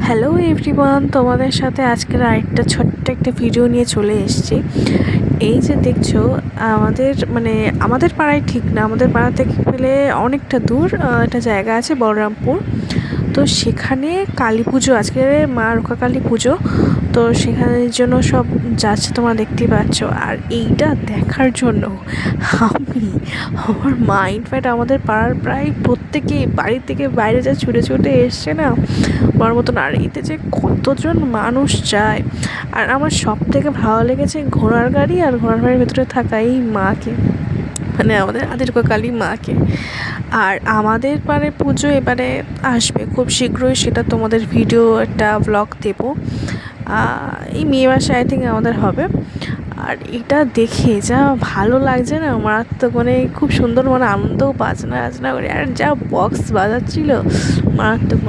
Hello everyone, তোমাদের সাথে আজকের আরেকটা ছোট্ট একটা ভিডিও নিয়ে চলে এসেছি। এই যে দেখছো, আমাদের পাড়ায় ঠিক না, আমাদের পাড়া থেকে পেলে অনেকটা দূর একটা জায়গা আছে বলরামপুর। তো সেখানে কালী পুজো, আজকে মা রক্ষাকালী পুজো। তো সেখানের জন্য সব যাচ্ছে, তোমরা দেখতেই পাচ্ছ। আর এইটা দেখার জন্য আমার মা, ইনফ্যাক্ট আমাদের পাড়ার প্রায় প্রত্যেকেই বাড়ি থেকে বাইরে যা ছুটে ছুটে এসছে না বলার মতন। আর এতে যে কতজন মানুষ যায়। আর আমার সব থেকে ভালো লেগেছে ঘোড়ার গাড়ি আর ঘোড়ার গাড়ির ভেতরে থাকা এই মাকে, মানে আমাদের আদিরকালী মাকে। আর আমাদের পাড়ে পুজো এবারে আসবে খুব শীঘ্রই, সেটা তোমাদের ভিডিও একটা ব্লগ দেবো। এই মে মাসে আই থিঙ্ক আমাদের হবে। আর এটা দেখে যা ভালো লাগছে না, মারাত্মক, মানে খুব সুন্দর, মানে আনন্দও বাজনা করে। আর যা বক্স বাজাচ্ছিল, মারাত্মক।